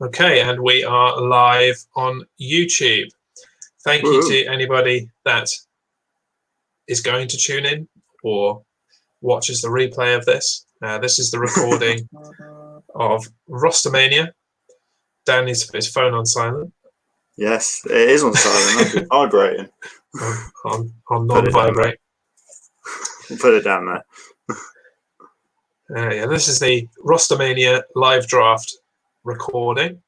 Okay, and we are live on YouTube. Thank you to anybody that is going to tune in or watches the replay of this. This is the recording of RosterMania. Dan needs to put his phone on silent. Yes, it is on silent. It's vibrating. on non-vibrate. We'll put it down there. Yeah, this is the RosterMania live draft recording,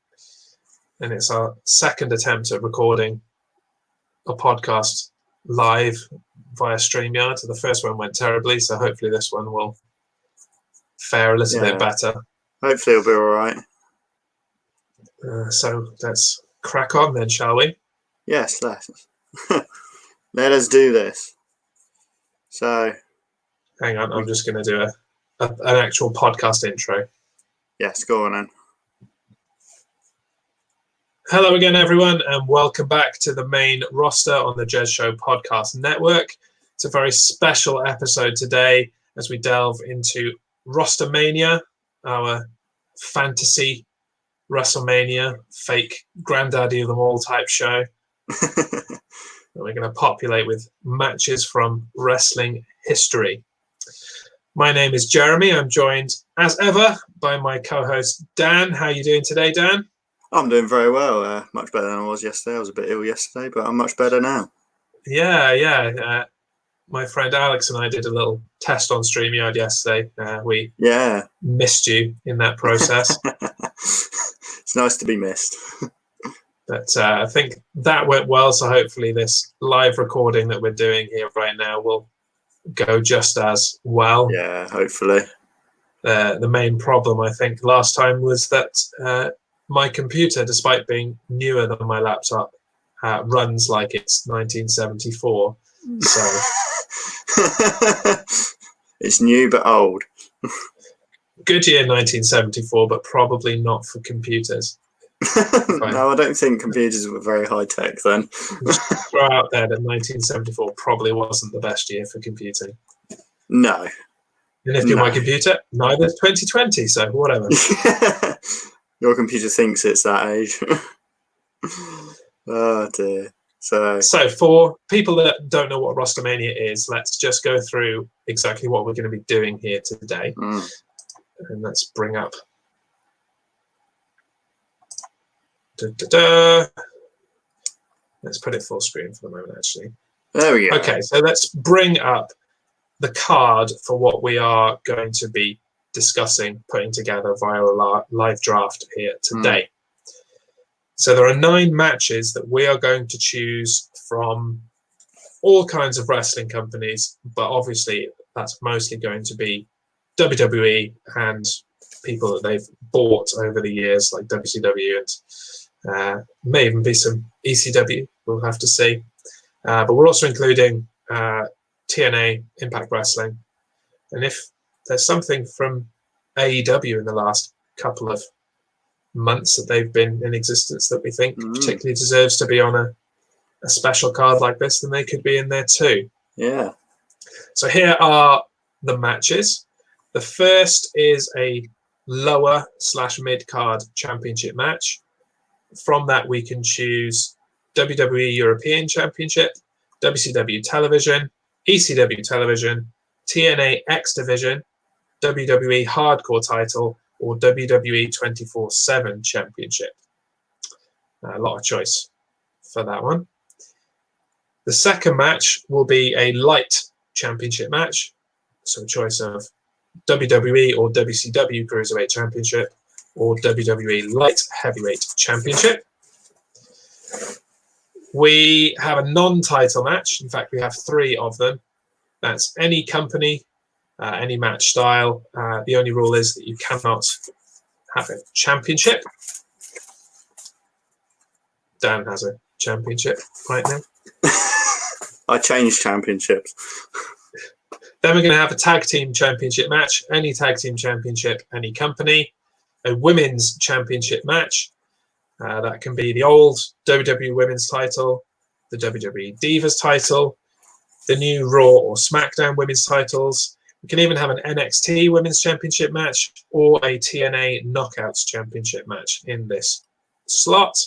and it's our second attempt at recording a podcast live via StreamYard. So the first one went terribly, so hopefully this one will fare a little bit better. Hopefully it'll be all right. So let's crack on then, shall we? Yes, let's. Let us do this. So, hang on, I'm just going to do an actual podcast intro. Yes, go on then. Hello again, everyone, and welcome back to the main roster on the Jez Show Podcast Network. It's a very special episode today as we delve into RosterMania, our fantasy WrestleMania, fake granddaddy of them all type show. We're going to populate with matches from wrestling history. My name is Jeremy. I'm joined, as ever, by my co-host Dan. How are you doing today, Dan? I'm doing very well. Much better than I was yesterday. I was a bit ill yesterday, but I'm much better now. Yeah. My friend Alex and I did a little test on StreamYard yesterday. We missed you in that process. It's nice to be missed. But I think that went well, so hopefully this live recording that we're doing here right now will go just as well. Yeah, hopefully. The main problem, I think, last time was that my computer, despite being newer than my laptop, runs like it's 1974. So it's new but old. Good year 1974, but probably not for computers. No, I don't think computers were very high tech then. Throw out there that 1974 probably wasn't the best year for computing. No. And if you're my computer, neither is 2020, so whatever. Your computer thinks it's that age. Oh dear. So for people that don't know what RosterMania is, let's just go through exactly what we're going to be doing here today. And let's bring up. Let's put it full screen for the moment, actually. There we go. Okay, so let's bring up the card for what we are going to be discussing, putting together via a live draft here today. So there are 9 matches that we are going to choose from all kinds of wrestling companies, but obviously that's mostly going to be WWE and people that they've bought over the years, like WCW and may even be some ECW. We'll have to see. But we're also including TNA, Impact Wrestling. And if there's something from AEW in the last couple of months that they've been in existence that we think particularly deserves to be on a special card like this, then they could be in there too. Yeah. So here are the matches. The first is a lower/mid card championship match. From that, we can choose WWE European Championship, WCW Television, ECW Television, TNA X Division, WWE Hardcore title, or WWE 24/7 Championship. A lot of choice for that one. The second match will be a light championship match. So a choice of WWE or WCW Cruiserweight Championship or WWE Light Heavyweight Championship. We have a non-title match. In fact, we have 3 of them. That's any company, any match style. The only rule is that you cannot have a championship. Dan has a championship right now. I changed championships. Then we're going to have a tag team championship match. Any tag team championship, any company. A women's championship match. That can be the old WWE Women's title, the WWE Divas title, the new Raw or SmackDown Women's titles, We can even have an NXT Women's Championship match or a TNA Knockouts Championship match in this slot.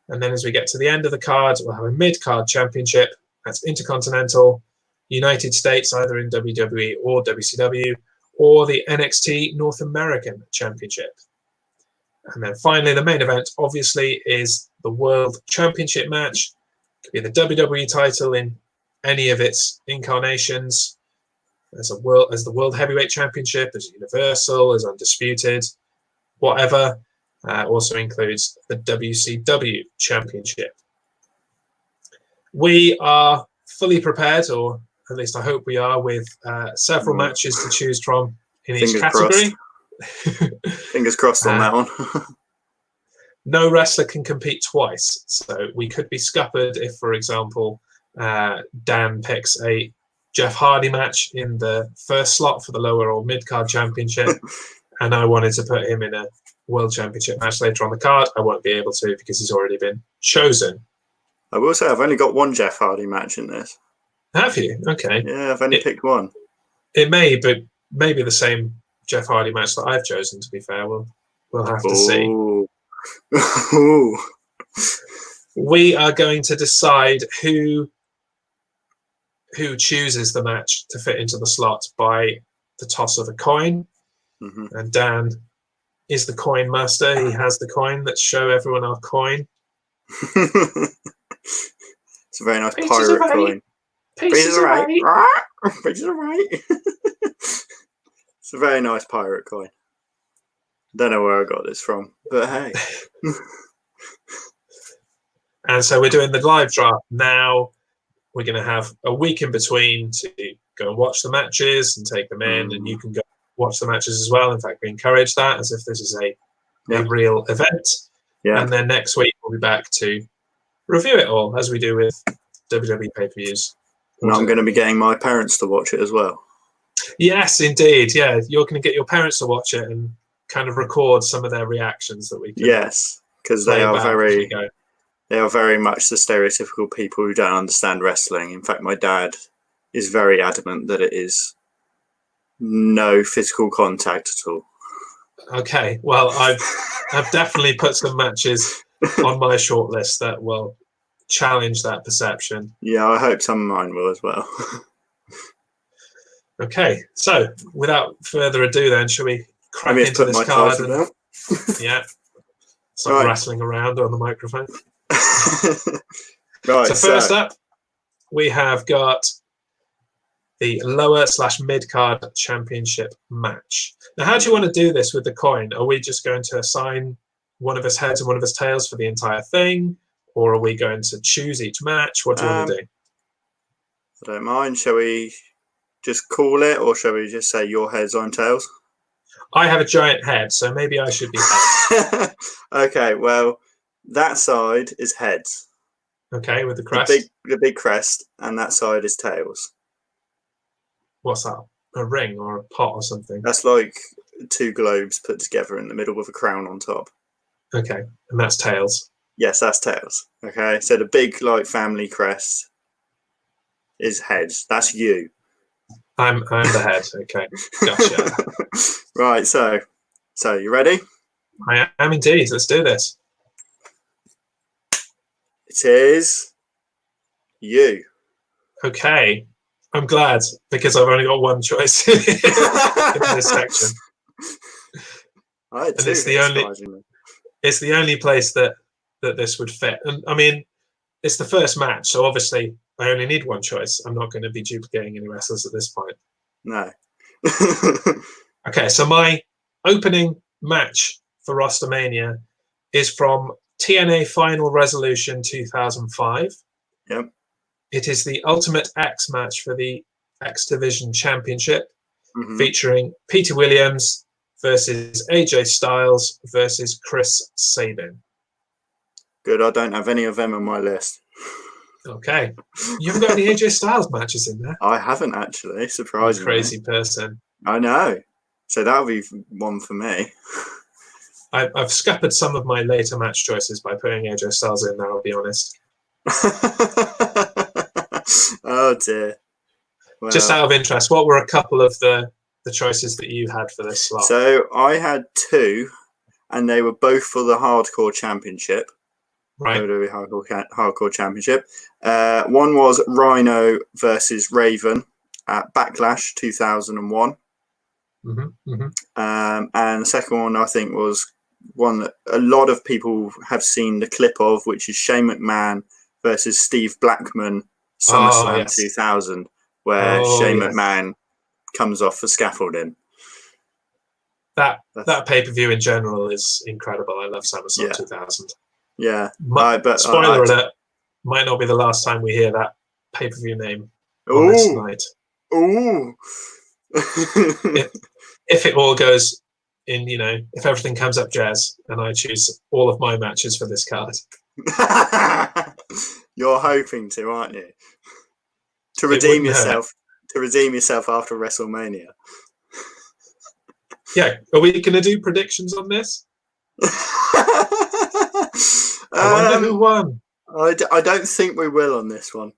And then as we get to the end of the card, we'll have a mid-card championship. That's Intercontinental, United States, either in WWE or WCW, or the NXT North American Championship. And then finally, the main event, obviously, is the World Championship match. It could be the WWE title in any of its incarnations. As the World Heavyweight Championship, as Universal, as Undisputed, whatever. Also includes the WCW Championship. We are fully prepared, or at least I hope we are, with several matches to choose from in each category. Fingers crossed on that one. No wrestler can compete twice, so we could be scuppered if, for example, Dan picks a Jeff Hardy match in the first slot for the lower or mid-card championship, and I wanted to put him in a World Championship match later on the card. I won't be able to because he's already been chosen. I will say I've only got one Jeff Hardy match in this. Have you? Okay. Yeah, I've only picked one. It may, but maybe the same Jeff Hardy match that I've chosen, to be fair. We'll have to see. Ooh. We are going to decide who chooses the match to fit into the slot by the toss of a coin. Mm-hmm. And Dan is the coin master. He has the coin. Let's show everyone our coin. It's a very nice pirate coin. Pieces are right. Pieces are right. It's a very nice pirate coin. Don't know where I got this from, but hey. And so we're doing the live draft now. We're going to have a week in between to go and watch the matches and take them in, and you can go watch the matches as well. In fact, we encourage that as if this is a real event. Yeah. And then next week we'll be back to review it all as we do with WWE pay-per-views. And I'm going to be getting my parents to watch it as well. Yes, indeed. Yeah, you're going to get your parents to watch it and kind of record some of their reactions that we can. Yes, because they are very much the stereotypical people who don't understand wrestling. In fact, my dad is very adamant that it is no physical contact at all. Okay, well, I've definitely put some matches on my short list that will challenge that perception. Yeah, I hope some of mine will as well. Okay, so without further ado then, shall we crack into this card? Yeah, stop wrestling around on the microphone. Right, so first up, we have got the lower/mid-card championship match. Now, how do you want to do this with the coin? Are we just going to assign one of us heads and one of us tails for the entire thing? Or are we going to choose each match? What do you want to do? I don't mind. Shall we just call it, or shall we just say your heads, I'm tails? I have a giant head, so maybe I should be heads. Okay, well, that side is heads. Okay, with the crest? The big crest, and that side is tails. What's that? A ring or a pot or something? That's like two globes put together in the middle with a crown on top. Okay, and that's tails. Yes, that's tails. Okay, so the big like family crest is heads. That's you. I'm the head. Okay, gotcha. Right, so you ready? I am indeed. Let's do this. It is you. Okay, I'm glad because I've only got one choice in this section. And it's the only place that this would fit. And I mean, it's the first match, so obviously I only need one choice. I'm not going to be duplicating any wrestlers at this point. No. Okay, so my opening match for RosterMania is from TNA Final Resolution 2005. Yep. It is the Ultimate X match for the X Division Championship, featuring Peter Williams versus AJ Styles versus Chris Sabin. Good, I don't have any of them on my list. Okay. You haven't got any AJ Styles matches in there? I haven't actually, surprisingly. Crazy person. I know. So that'll be one for me. I've scuppered some of my later match choices by putting AJ Styles in there, I'll be honest. Oh dear. Well, just out of interest, what were a couple of the choices that you had for this slot? So I had 2, and they were both for the Hardcore Championship. Right. WWE Hardcore Championship. One was Rhino versus Raven at Backlash 2001. And the second one, I think, was one that a lot of people have seen the clip of, which is Shane McMahon versus Steve Blackman, SummerSlam 2000, where Shane McMahon comes off the scaffolding. That pay-per-view in general is incredible. I love SummerSlam 2000. Yeah. But spoiler alert, might not be the last time we hear that pay-per-view name on this night. Ooh. If it all goes in, if everything comes up Jez and I choose all of my matches for this card. You're hoping to, aren't you? To redeem yourself. To redeem yourself after WrestleMania. Yeah. Are we going to do predictions on this? I wonder who won. I don't think we will on this one.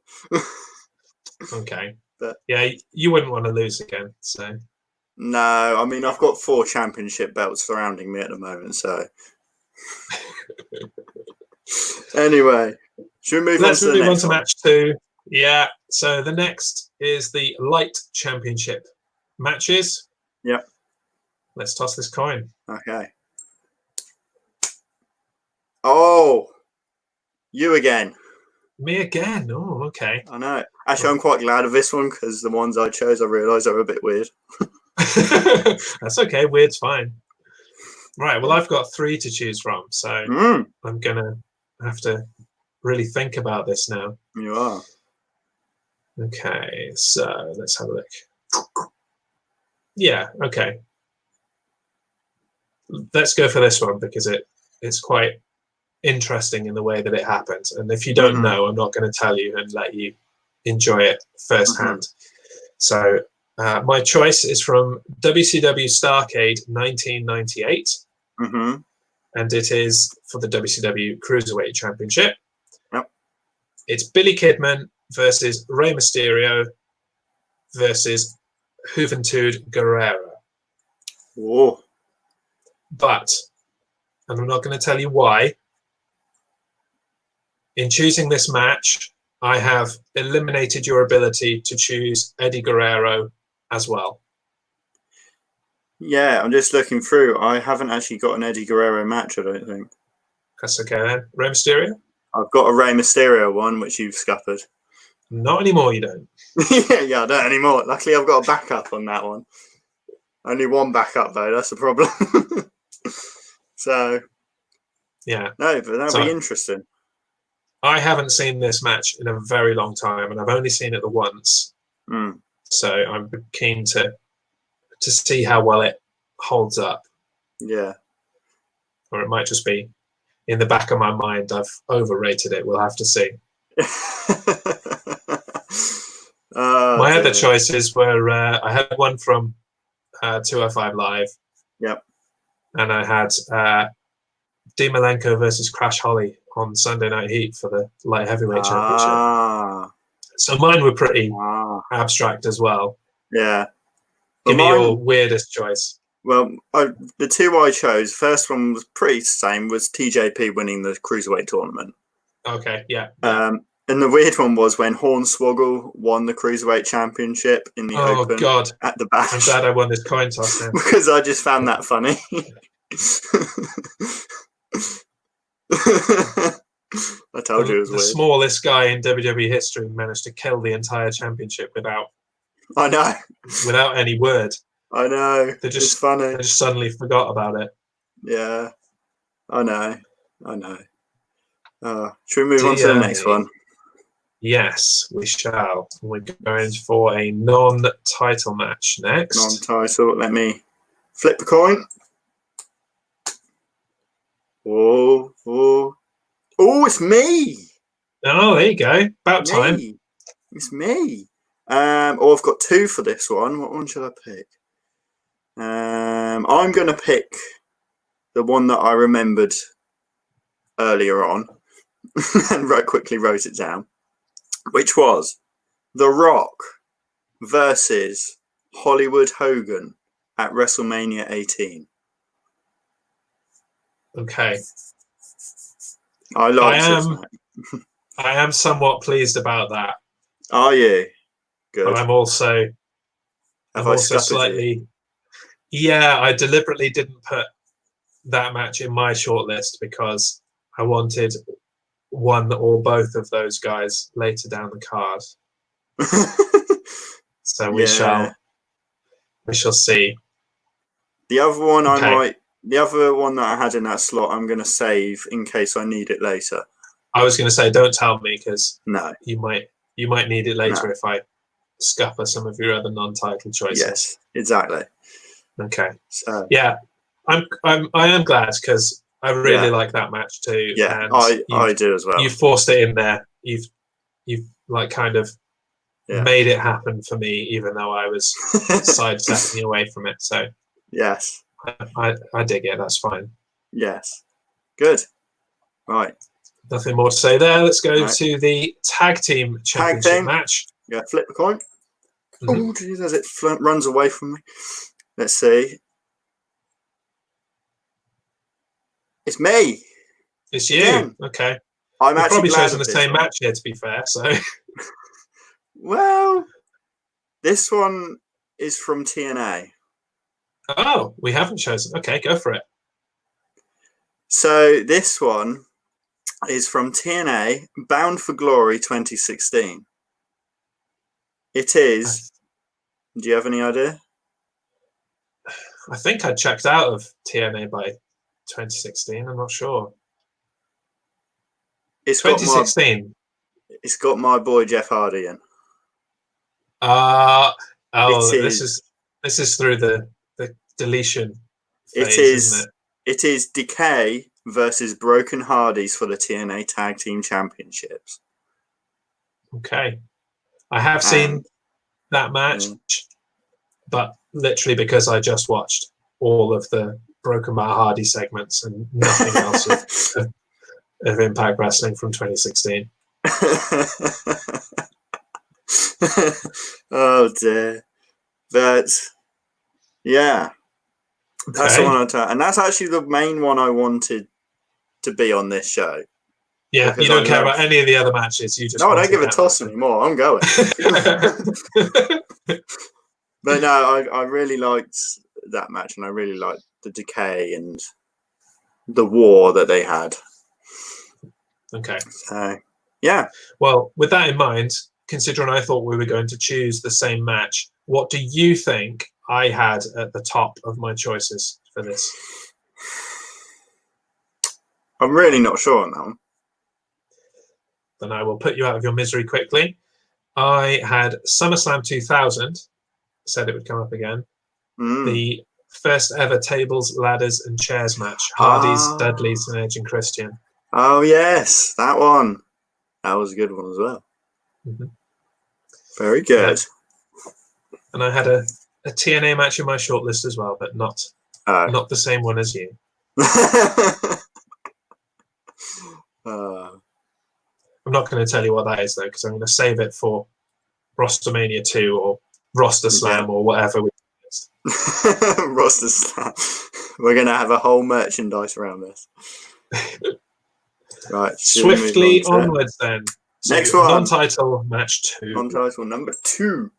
Okay. But yeah, you wouldn't want to lose again, so. No, I mean, I've got 4 championship belts surrounding me at the moment, so. Anyway, should we move on to the next one? Let's move on to match 2. Yeah, so the next is the light championship matches. Yep. Let's toss this coin. Okay. Oh, you again. Me again. Oh, okay. I know. Actually, I'm quite glad of this one because the ones I chose, I realised are a bit weird. That's okay. Weird's fine. Right. Well, I've got 3 to choose from, so I'm gonna have to really think about this now. You are. Okay. So let's have a look. Yeah. Okay. Let's go for this one because it's quite interesting in the way that it happened. And if you don't know, I'm not going to tell you and let you enjoy it firsthand. So my choice is from WCW Starrcade 1998. And it is for the WCW Cruiserweight Championship. Yep. It's Billy Kidman versus Rey Mysterio versus Juventud Guerrera. Whoa. But, and I'm not going to tell you why, in choosing this match, I have eliminated your ability to choose Eddie Guerrero as well. Yeah, I'm just looking through. I haven't actually got an Eddie Guerrero match, I don't think. That's okay then. Rey Mysterio? I've got a Rey Mysterio one, which you've scuppered. Not anymore, you don't. Yeah, I don't anymore. Luckily, I've got a backup on that one. Only one backup, though. That's the problem. So, yeah. No, but that'll be interesting. I haven't seen this match in a very long time, and I've only seen it the once. So I'm keen to see how well it holds up. Yeah. Or it might just be in the back of my mind I've overrated it. We'll have to see. My other choices were I had one from 205 Live. Yep. And I had Dean Malenko versus Crash Holly on Sunday Night Heat for the light heavyweight championship. So mine were pretty abstract as well. Yeah. Give me your weirdest choice. Well, the 2 I chose, first one was pretty same, was TJP winning the Cruiserweight tournament. Okay, yeah. And the weird one was when Hornswoggle won the Cruiserweight Championship in the Open at the Bash. I'm glad I won this coin toss now. Because I just found that funny. I told you it was weird. The smallest guy in WWE history managed to kill the entire championship without any word. I know. It's funny. They just suddenly forgot about it. Yeah. I know. Should we move on to the next one? Yes, we shall. We're going for a non-title match next. Non-title. Let me flip the coin. Oh, it's me. Oh, there you go. About time. It's me. I've got 2 for this one. What one should I pick? I'm going to pick the one that I remembered earlier on and quickly wrote it down, which was The Rock versus Hollywood Hogan at WrestleMania 18. Okay. I like this match. I am somewhat pleased about that. Are you? Good. But I'm also slightly. Yeah, I deliberately didn't put that match in my shortlist because I wanted one or both of those guys later down the card. So we shall see. The other one the other one that I had in that slot, I'm going to save in case I need it later. I was going to say, don't tell me because no, you might need it later if I scupper some of your other non-title choices. Yes, exactly. Okay. So yeah, I am glad because I really like that match too. Yeah, and I do as well. You forced it in there. You've like kind of made it happen for me, even though I was sidestepping away from it. So yes, I dig it. That's fine. Yes, good. Right. Nothing more to say there. Let's go to the tag team championship match. Yeah, flip the coin. Oh, geez, as it runs away from me. Let's see. It's me. It's you. Again. Okay. I'm We've actually probably glad chosen the same match here, to be fair. So. Well, this one is from TNA. Oh, we haven't chosen. Okay, go for it. So this one is from TNA, Bound for Glory 2016. It is. Do you have any idea? I think I checked out of TNA by 2016. I'm not sure. It's 2016. It's got my boy Jeff Hardy in. This is through the deletion phase, isn't it? It is Decay versus Broken Hardys for the TNA Tag Team Championships. Okay. I have seen that match, but literally because I just watched all of the Broken Matt Hardy segments and nothing else of Impact Wrestling from 2016. Oh dear. But yeah. That's the one and that's actually the main one I wanted to be on this show. Yeah, you don't care about any of the other matches. You just I don't give a toss anymore. I'm going. But no, I really liked that match, and I really liked the Decay and the war that they had. Okay. So yeah. Well, with that in mind, considering I thought we were going to choose the same match, what do you think I had at the top of my choices for this? I'm really not sure on that one. Then I will put you out of your misery quickly. I had SummerSlam 2000, said it would come up again. The first ever tables, ladders, and chairs match. Hardys, Dudleys, and Edge and Christian. Oh, yes, that one. That was a good one as well. Mm-hmm. Very good. Yeah. And I had a TNA match in my shortlist as well, but not the same one as you. I'm not going to tell you what that is, though, because I'm going to save it for RosterMania 2 or RosterSlam or whatever we do. RosterSlam. We're going to have a whole merchandise around this. Right. Swiftly onwards, then. So next one. Non-title match 2. Non-title number 2.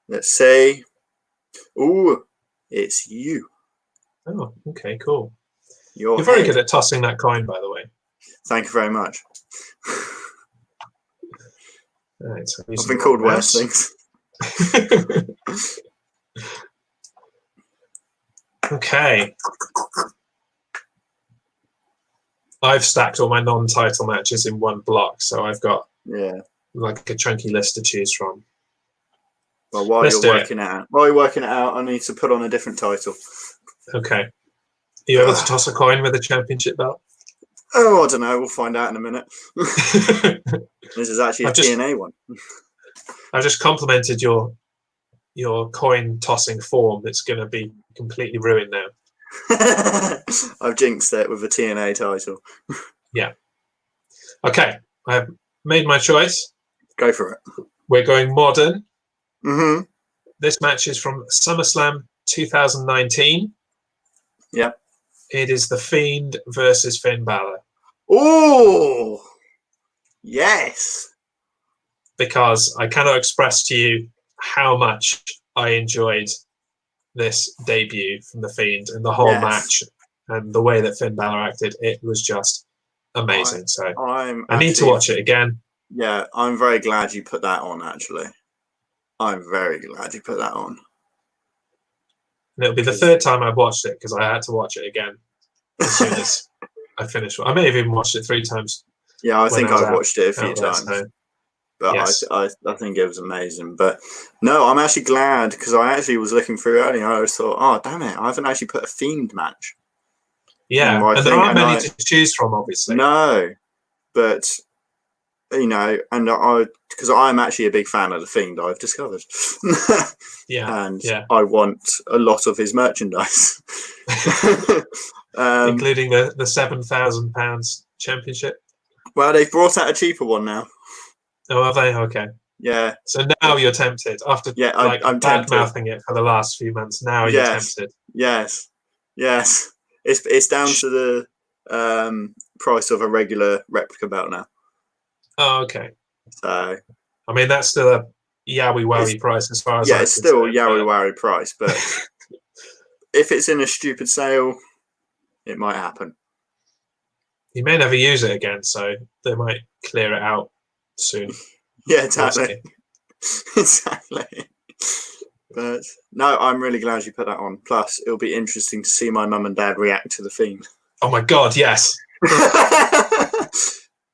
Let's say, it's you. Oh, okay, cool. You're very good at tossing that coin, by the way. Thank you very much. Right, so I've been called worse things. Okay. I've stacked all my non-title matches in one block, so I've got like a chunky list to choose from. Well, while you're working it out, I need to put on a different title. Okay. Are you able to toss a coin with a championship belt? Oh, I don't know. We'll find out in a minute. This is actually a TNA one. I've just complimented your coin tossing form. It's going to be completely ruined now. I've jinxed it with a TNA title. Yeah. Okay. I've made my choice. Go for it. We're going modern. Mm-hmm. This match is from SummerSlam 2019. Yep. It is The Fiend versus Finn Balor. Oh, yes. Because I cannot express to you how much I enjoyed this debut from The Fiend and the whole match and the way that Finn Balor acted. It was just amazing. So I need to watch it again. Yeah, I'm very glad you put that on, actually. I'm very glad you put that on. And it'll be the third time I've watched it because I had to watch it again as soon as I finished. I may have even watched it 3 times. Yeah, I think I've watched it a few times. So, but yes. I think it was amazing. But no, I'm actually glad because I actually was looking through earlier and I just thought, oh, damn it, I haven't actually put a Fiend match. Yeah, and there aren't many to choose from, obviously. No, but, you know, and because I'm actually a big fan of The Fiend, I've discovered. And I want a lot of his merchandise. Including the £7,000 championship. Well, they've brought out a cheaper one now. Oh, are they? Okay. Yeah. So now you're tempted after I'm bad mouthing it for the last few months. Now you're tempted. Yes. It's down to the price of a regular replica belt now. Oh, okay. So I mean that's still a yowie wowie price as far as it's still a yowie wowie price, but if it's in a stupid sale, it might happen. You may never use it again, so they might clear it out soon. Yeah, exactly. Exactly. But no, I'm really glad you put that on. Plus, it'll be interesting to see my mum and dad react to The Fiend. Oh my god, yes.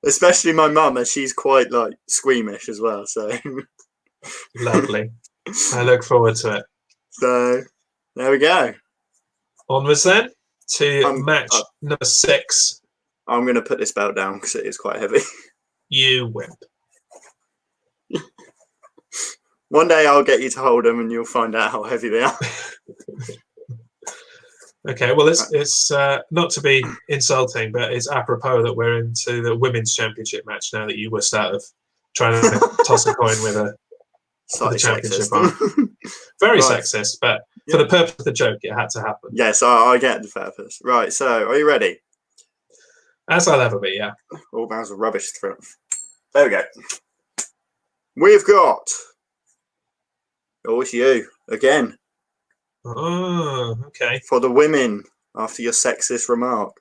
Especially my mum, and she's quite like squeamish as well. So lovely. I look forward to it. So there we go. Onwards then to match number 6. I'm going to put this belt down because it is quite heavy. You wimp. One day I'll get you to hold them and you'll find out how heavy they are. Okay, well, it's not to be insulting, but it's apropos that we're into the women's championship match now that you whisked out of trying to toss a coin with a championship on. Very sexist, but for the purpose of the joke, it had to happen. Yes, I get the purpose. Right, so are you ready? As I'll ever be, yeah. Oh, that was a rubbish throw. There we go. We've got... Oh, it's you again. Oh, okay. For the women, after your sexist remark.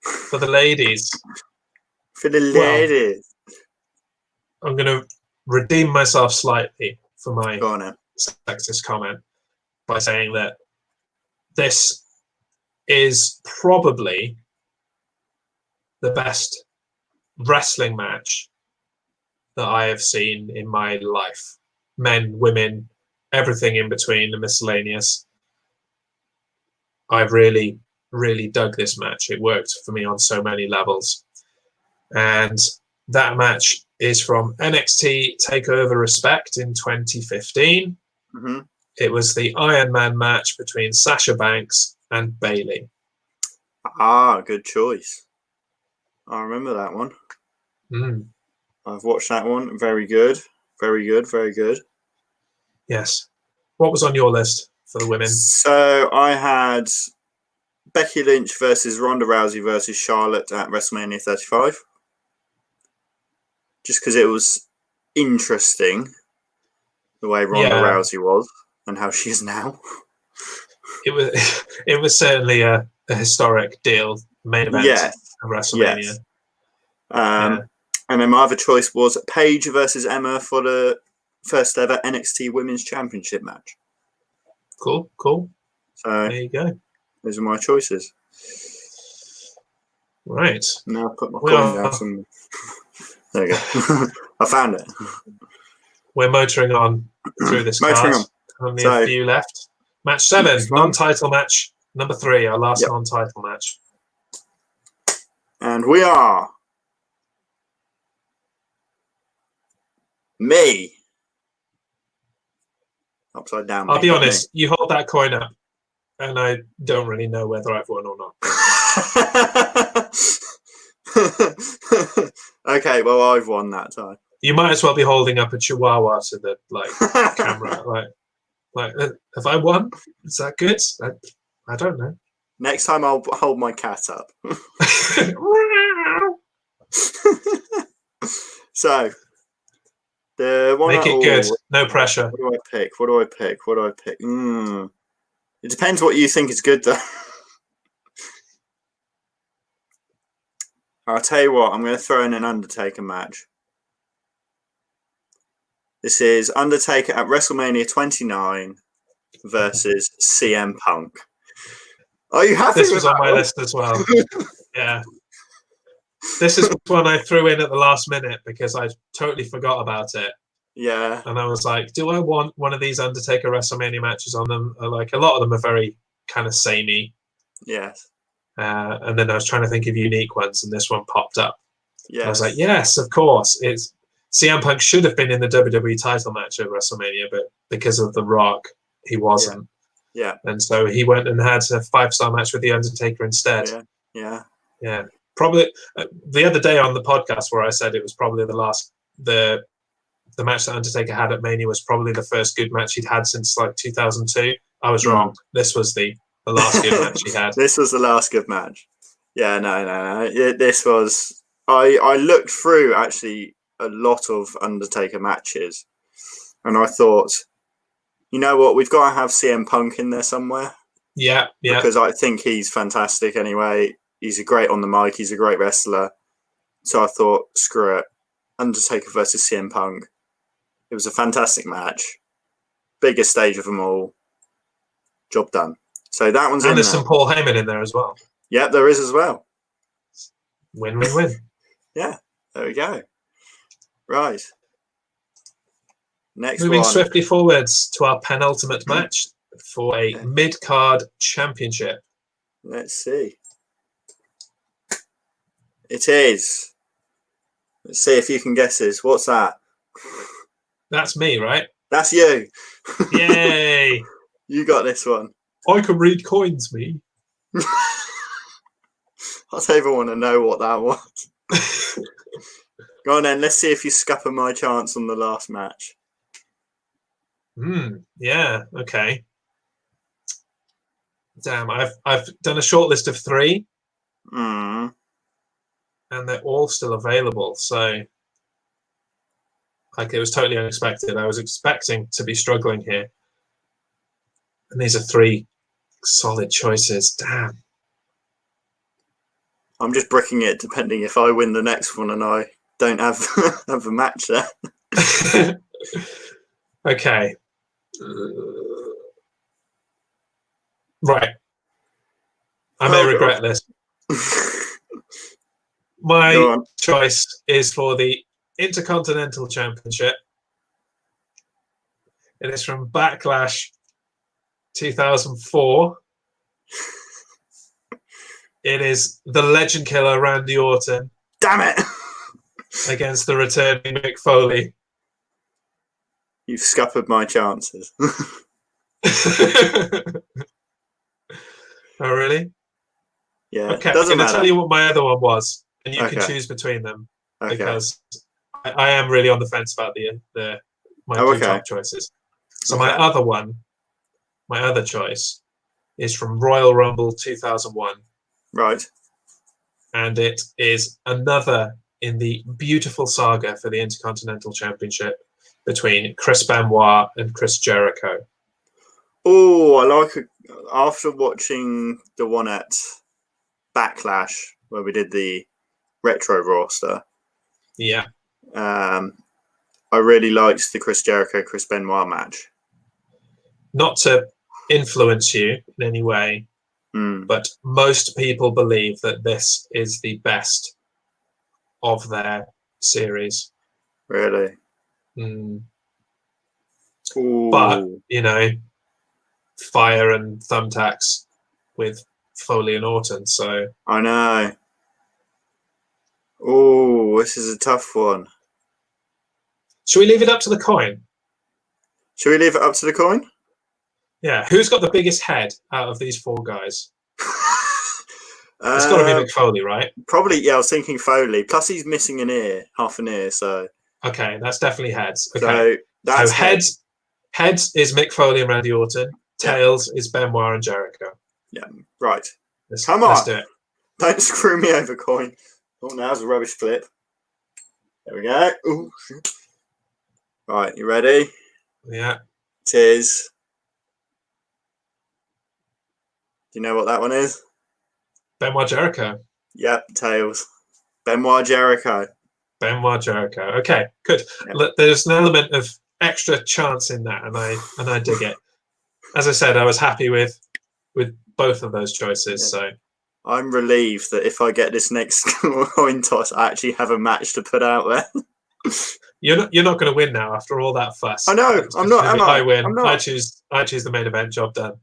For the ladies. For the ladies. Well, I'm going to redeem myself slightly for my sexist comment by saying that this is probably the best wrestling match that I have seen in my life. Men, women, everything in between, the miscellaneous. I've really, really dug this match. It worked for me on so many levels. And that match is from NXT TakeOver Respect in 2015. Mm-hmm. It was the Iron Man match between Sasha Banks and Bayley. Ah, good choice. I remember that one. Mm. I've watched that one. Very good. Very good. Very good. Yes. What was on your list for the women? So I had Becky Lynch versus Ronda Rousey versus Charlotte at WrestleMania 35. Just because it was interesting the way Ronda Rousey was and how she is now. It was certainly a historic deal, main event of WrestleMania. Yes. And then my other choice was Paige versus Emma for the first ever NXT Women's Championship match. Cool. So there you go. Those are my choices. Right. Now I'll put my coin down. There you go. I found it. We're motoring on through this card. Only a few left. Match 7, non-title match. Number 3, our last non-title match. And we are... me. Upside down. I'll be honest, you hold that coin up, and I don't really know whether I've won or not. Okay, well, I've won that time. You might as well be holding up a chihuahua to the camera. Have I won? Is that good? I don't know. Next time I'll hold my cat up. So the one. Make it good. No pressure. What do I pick? It depends what you think is good, though. I'll tell you what. I'm going to throw in an Undertaker match. This is Undertaker at WrestleMania 29 versus CM Punk. Are you happy? This was on my list as well. Yeah. This is one I threw in at the last minute because I totally forgot about it. Yeah. And I was like, do I want one of these Undertaker WrestleMania matches on them? Like, a lot of them are very kind of samey. Yes. And then I was trying to think of unique ones, and this one popped up. Yeah. I was like, yes, of course. It's CM Punk should have been in the WWE title match at WrestleMania, but because of The Rock, he wasn't. Yeah. And so he went and had a 5-star match with The Undertaker instead. Yeah. Probably the other day on the podcast where I said it was probably the match that Undertaker had at Mania was probably the first good match he'd had since 2002. I was wrong. This was the last good match he had. This was the last good match. Yeah, no. This was. I looked through actually a lot of Undertaker matches, and I thought, you know what, we've got to have CM Punk in there somewhere. Yeah. Because I think he's fantastic anyway. He's great on the mic. He's a great wrestler. So I thought, screw it. Undertaker versus CM Punk. It was a fantastic match. Biggest stage of them all. Job done. So that one's in there. And there's some Paul Heyman in there as well. Yeah, there is as well. Win. Yeah, there we go. Right. Next Moving one. swiftly forwards to our penultimate match for a mid-card championship. Let's see. It is. Let's see if you can guess this. What's that? That's me, right? That's you. Yay! You got this one. I can read coins, me. I don't even want to know what that was. Go on then, let's see if you scupper my chance on the last match. Yeah, okay. Damn, I've done a short list of 3. And they're all still available, so it was totally unexpected. I was expecting to be struggling here. And these are 3 solid choices. Damn. I'm just bricking it depending if I win the next one and I don't have have a match there. Okay. Right. I may regret this. My choice is for the Intercontinental Championship. It is from Backlash 2004. It is the Legend Killer Randy Orton. Damn it! Against the returning Mick Foley. You've scuppered my chances. Oh, really? Yeah. Okay, I'm going to tell you what my other one was, and you can choose between them. Okay. Because I am really on the fence about my 2 top choices. So my other choice is from Royal Rumble 2001. Right. And it is another in the beautiful saga for the Intercontinental Championship between Chris Benoit and Chris Jericho. Oh, I like it. After watching the one at Backlash where we did the retro roster. Yeah. I really liked the Chris Jericho Chris Benoit match. Not to influence you in any way, but most people believe that this is the best of their series. Really? But, fire and thumbtacks with Foley and Orton, so... I know. Oh, this is a tough one. Should we leave it up to the coin? Should we leave it up to the coin? Yeah. Who's got the biggest head out of these 4 guys? It's got to be Mick Foley, right? Probably, yeah, I was thinking Foley. Plus he's missing an ear, half an ear, so... Okay, that's definitely heads. Okay, So that's heads is Mick Foley and Randy Orton. Tails is Benoit and Jericho. Yeah, right. Come on, let's do it. Don't screw me over, coin. Oh, now it's a rubbish flip. There we go. Ooh, shit. Right, you ready? Yeah. It is. Do you know what that one is? Benoit Jericho. Yep, tails. Benoit Jericho. Benoit Jericho. Okay, good. Yep. There's an element of extra chance in that, and I dig it. As I said, I was happy with both of those choices. Yeah. So I'm relieved that if I get this next coin toss, I actually have a match to put out there. You're not going to win now after all that fuss. I know. I'm not. Am I? I win. I'm not. I choose the main event. Job done.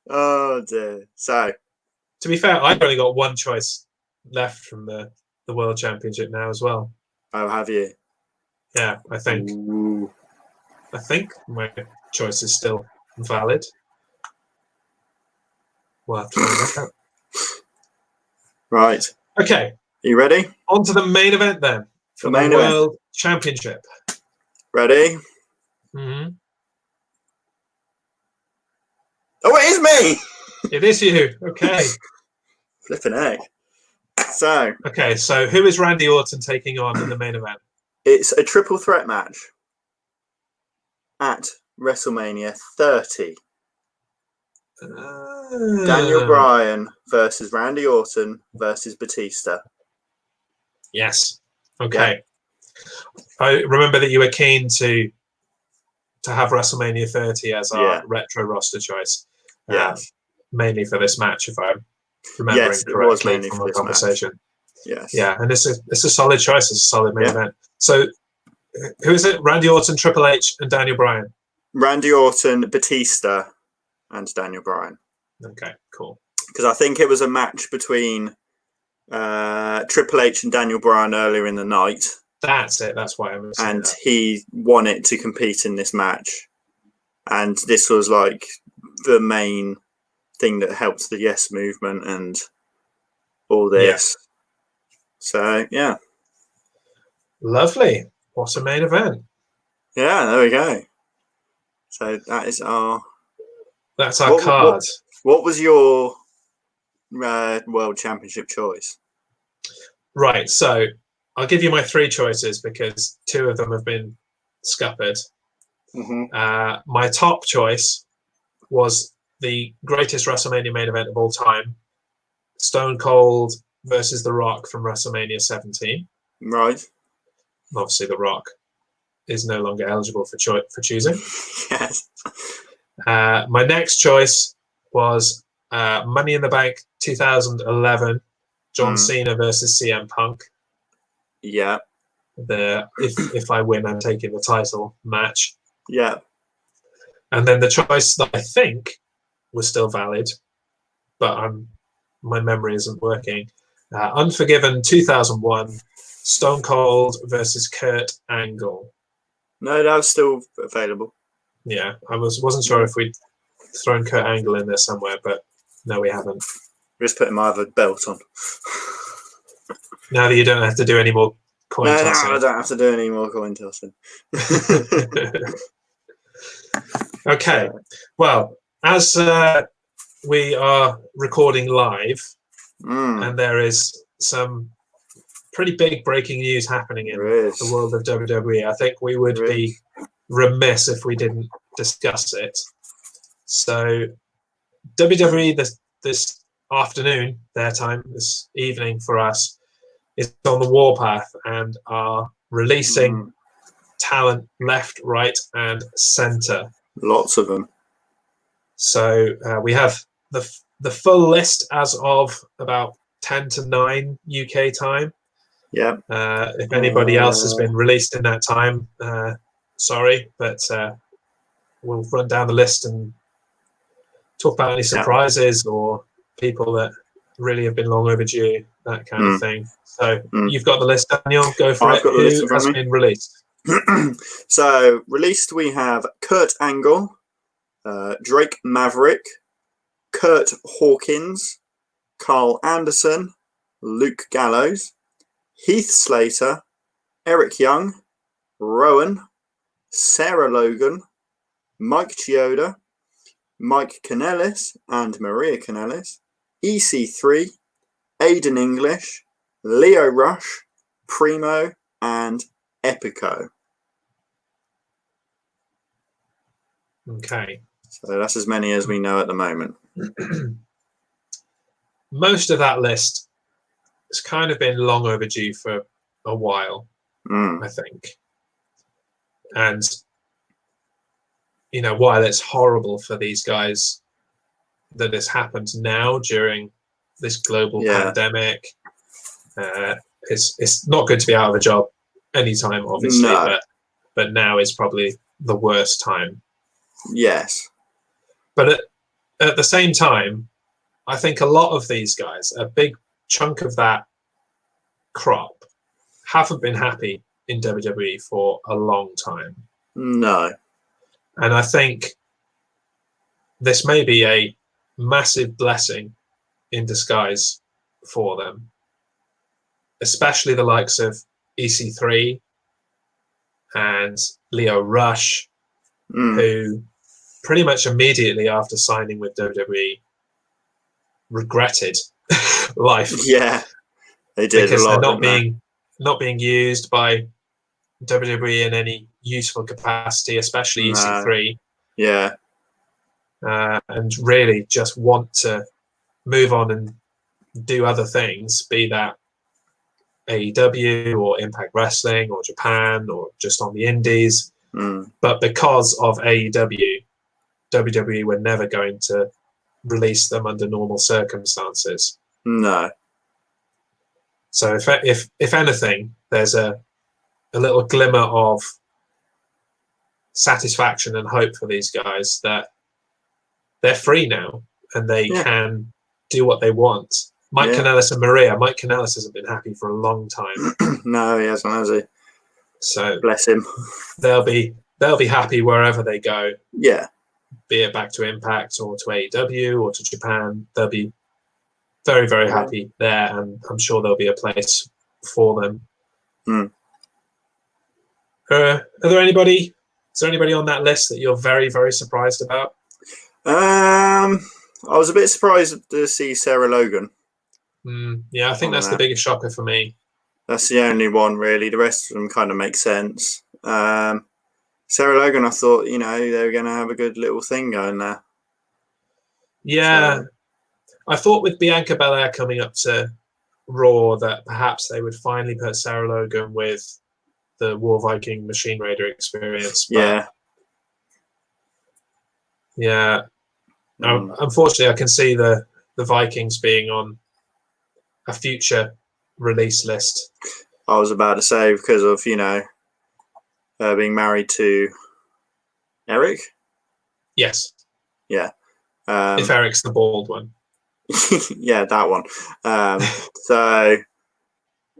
Oh dear. So, to be fair, I've only got one choice left from the World Championship now as well. Oh, have you? Yeah, I think. Ooh. I think my choice is still valid. We'll have to find out. Right. Okay. Are you ready? On to the main event then. For the World Championship. Ready? Mm-hmm. Oh, it is me! It is you. Okay. Flipping heck. So. Okay, so who is Randy Orton taking on in the main event? It's a triple threat match at WrestleMania 30. Daniel Bryan versus Randy Orton versus Batista. Yes. Okay. Yeah. I remember that you were keen to have WrestleMania 30 as our retro roster choice. Yes. Mainly for this match, if I'm remembering correctly from our conversation. Match. Yes. Yeah, and it's a solid choice. It's a solid main event. So, who is it? Randy Orton, Triple H, and Daniel Bryan. Randy Orton, Batista, and Daniel Bryan. Okay, cool. Because I think it was a match between Triple H and Daniel Bryan earlier in the night. That's it. That's why I'm saying that. He won it to compete in this match. And this was like the main thing that helped the Yes movement and all this. Yeah. So, yeah. Lovely. What a main event. Yeah, there we go. So that is our... That's our card. What was your World Championship choice? Right, so I'll give you my three choices because two of them have been scuppered. Mm-hmm. My top choice was the greatest WrestleMania main event of all time, Stone Cold versus The Rock from WrestleMania 17. Right. Obviously, The Rock is no longer eligible for choosing. Yes. My next choice was Money in the Bank 2011, John Cena versus CM Punk. Yeah. If I win, I'm taking the title match. Yeah. And then the choice that I think was still valid, but my memory isn't working. Unforgiven 2001, Stone Cold versus Kurt Angle. No, that was still available. Yeah, I wasn't sure if we'd thrown Kurt Angle in there somewhere, but no, we haven't. We're just putting my other belt on. Now that you don't have to do any more coin tossing. No, I don't have to do any more coin tossing. Okay, well, as we are recording live, and there is some pretty big breaking news happening in the world of WWE, I think we would be remiss if we didn't discuss it. So, WWE this afternoon, their time, this evening for us, is on the warpath and are releasing talent left, right, and centre. Lots of them. So we have the full list as of about 10 to 9 UK time. Yeah. If anybody else has been released in that time, sorry, but we'll run down the list and talk about any surprises or people that really have been long overdue, that kind of thing. So you've got the list, Daniel. Go for it. Who has been released? So released, we have Kurt Angle, Drake Maverick, Kurt Hawkins, Carl Anderson, Luke Gallows, Heath Slater, Eric Young, Rowan, Sarah Logan, Mike Chioda, Mike Kanellis and Maria Kanellis, EC3, Aiden English, Leo Rush, Primo, and Epico. Okay. So that's as many as we know at the moment. Most of that list has kind of been long overdue for a while, I think. And, while it's horrible for these guys that this happened now during this global pandemic, it's not good to be out of a job anytime, obviously, but now is probably the worst time. Yes. But at the same time, I think a lot of these guys, a big chunk of that crop, haven't been happy in WWE for a long time. No. And I think this may be a massive blessing in disguise for them, especially the likes of EC3 and Leo Rush, who pretty much immediately after signing with WWE regretted life. Yeah, they did because a lot, they're not being used by WWE in any useful capacity, especially EC3. Yeah. And really just want to move on and do other things, be that AEW or Impact Wrestling or Japan or just on the indies. But because of AEW, WWE were never going to release them under normal circumstances. No. So if anything, there's a little glimmer of satisfaction and hope for these guys that they're free now and they can do what they want. Mike Kanellis and Maria. Mike Kanellis hasn't been happy for a long time. No, he hasn't, has he? So bless him. They'll be happy wherever they go. Yeah. Be it back to Impact or to AEW or to Japan, they'll be very, very happy there, and I'm sure there'll be a place for them. Is there anybody on that list that you're very, very surprised about? I was a bit surprised to see Sarah Logan. Yeah, I think that's the biggest shocker for me. That's the only one, really. The rest of them kind of make sense. Sarah Logan, I thought, they were going to have a good little thing going there. Yeah. So. I thought with Bianca Belair coming up to Raw that perhaps they would finally put Sarah Logan with the War Viking Machine Raider experience. But yeah. Unfortunately, I can see the Vikings being on a future release list. I was about to say because of, being married to Eric? Yes. Yeah. If Eric's the bald one. Yeah, that one. So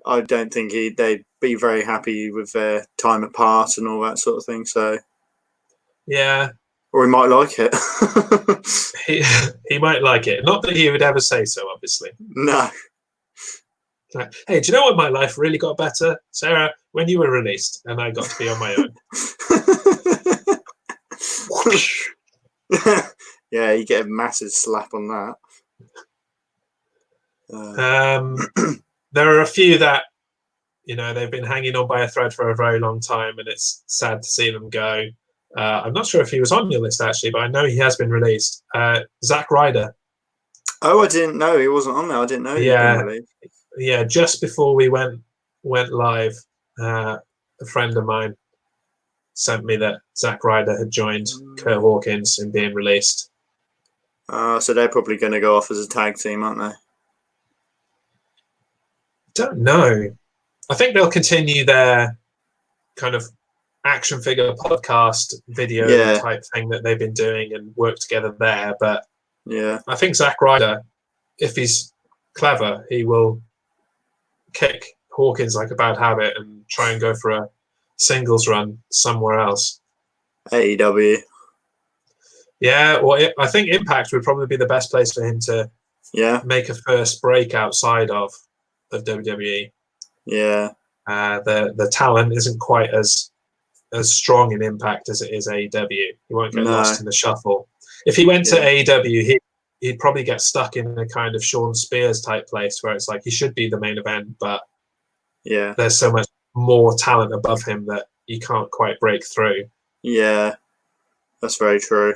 I don't think they'd be very happy with their time apart and all that sort of thing. So yeah. Or he might like it. he might like it. Not that he would ever say so, obviously. No. Like, hey, do you know what my life really got better, Sarah? When you were released and I got to be on my own. Yeah, you get a massive slap on that. There are a few that, they've been hanging on by a thread for a very long time, and it's sad to see them go. I'm not sure if he was on your list, actually, but I know he has been released. Zack Ryder. Oh, I didn't know he wasn't on there. I didn't know he'd been released. Yeah, just before we went live, a friend of mine sent me that Zack Ryder had joined Kurt Hawkins in being released. So they're probably going to go off as a tag team, aren't they? Don't know. I think they'll continue their kind of action figure podcast video type thing that they've been doing and work together there. But yeah, I think Zack Ryder, if he's clever, he will kick Hawkins like a bad habit and try and go for a singles run somewhere else. AEW. Yeah, well, I think Impact would probably be the best place for him to make a first break outside of WWE. Yeah. The talent isn't quite as strong in Impact as it is AEW. He won't get lost in the shuffle. If he went to AEW, he'd probably get stuck in a kind of Sean Spears type place where it's like he should be the main event, but there's so much more talent above him that he can't quite break through. Yeah, that's very true.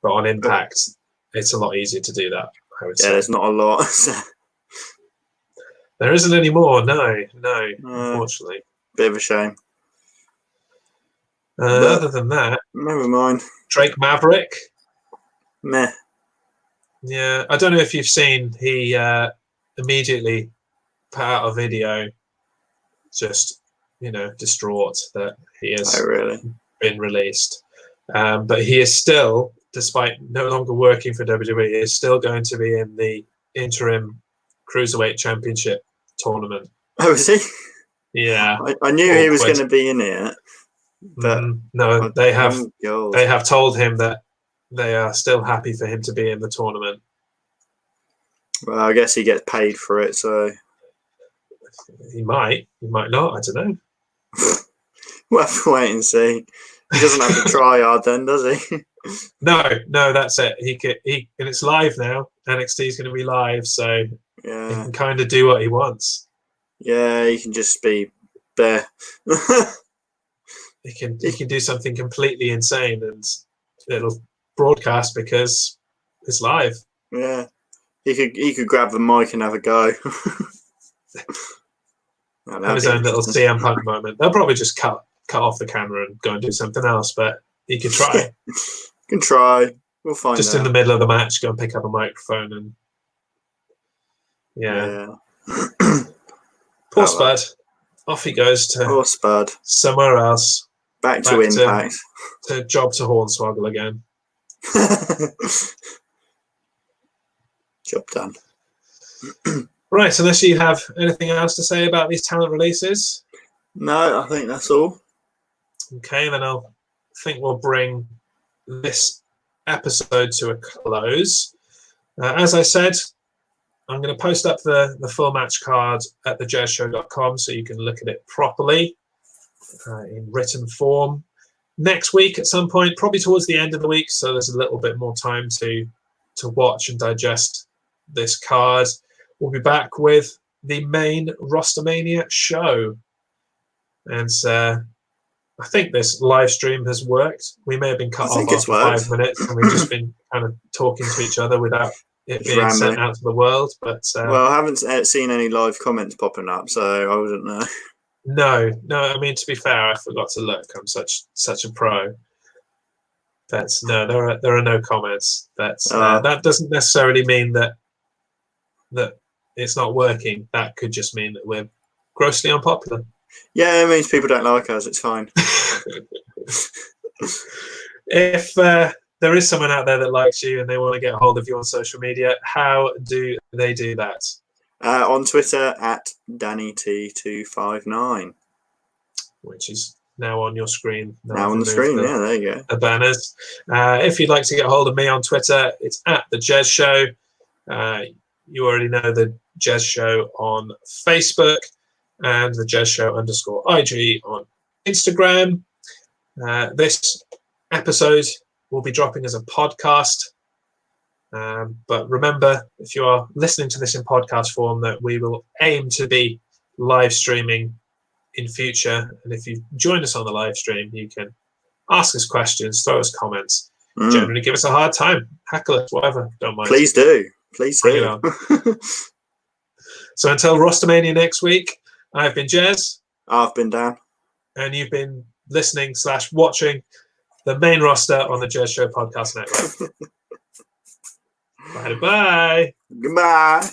But on Impact, it's a lot easier to do that, I would say. Yeah, there's not a lot. There isn't any more, no, unfortunately. Bit of a shame. Other than that, never mind. Drake Maverick. Meh. Yeah, I don't know if you've seen, he immediately put out a video just, distraught that he has been released. But he is still, despite no longer working for WWE, he is still going to be in the interim Cruiserweight Championship tournament. Oh, is he? Yeah. I knew he was going to be in it. But no, they have told him that they are still happy for him to be in the tournament. Well, I guess he gets paid for it, so he might not. I don't know. We'll have to wait and see. He doesn't have to try hard, then, does he? No, that's it. And it's live now. NXT is going to be live, so he can kind of do what he wants. Yeah, he can just be there. He can do something completely insane, and it'll broadcast because it's live. Yeah, he could grab the mic and have a go. Have his own little CM Punk moment. They'll probably just cut off the camera and go and do something else, but he could try. Can try. We'll find just out. In the middle of the match, go and pick up a microphone and poor Spud. Off he goes to somewhere else. Back to Impact. To job to Hornswoggle again. Job done. Right, unless you have anything else to say about these talent releases? No, I think that's all. Okay, then I think we'll bring this episode to a close. As I said, I'm going to post up the full match card at thejezshow.com so you can look at it properly in written form. Next week at some point, probably towards the end of the week, so there's a little bit more time to watch and digest this card. We'll be back with the main RosterMania show. And I think this live stream has worked. We may have been cut off after 5 minutes and we've just been kind of talking to each other without it being sent out to the world. But well, I haven't seen any live comments popping up, so I wouldn't know. No. I mean, to be fair, I forgot to look. I'm such a pro. But no, there are no comments. That doesn't necessarily mean that it's not working. That could just mean that we're grossly unpopular. Yeah, it means people don't like us. It's fine. If there is someone out there that likes you and they want to get a hold of you on social media, how do they do that? On Twitter at DannyT259. Which is now on your screen. Now on the screen, there you go. The banners. If you'd like to get a hold of me on Twitter, it's at The Jez Show. You already know The Jez Show on Facebook and The Jez Show _IG on Instagram. This episode will be dropping as a podcast. But remember, if you are listening to this in podcast form, that we will aim to be live streaming in future. And if you join us on the live stream, you can ask us questions, throw us comments, generally give us a hard time, heckle us, whatever. Don't mind. Please do. Bring it on. So until RosterMania next week, I've been Jez. I've been Dan. And you've been listening / watching the main roster on the Jez Show Podcast Network. Bye. Goodbye.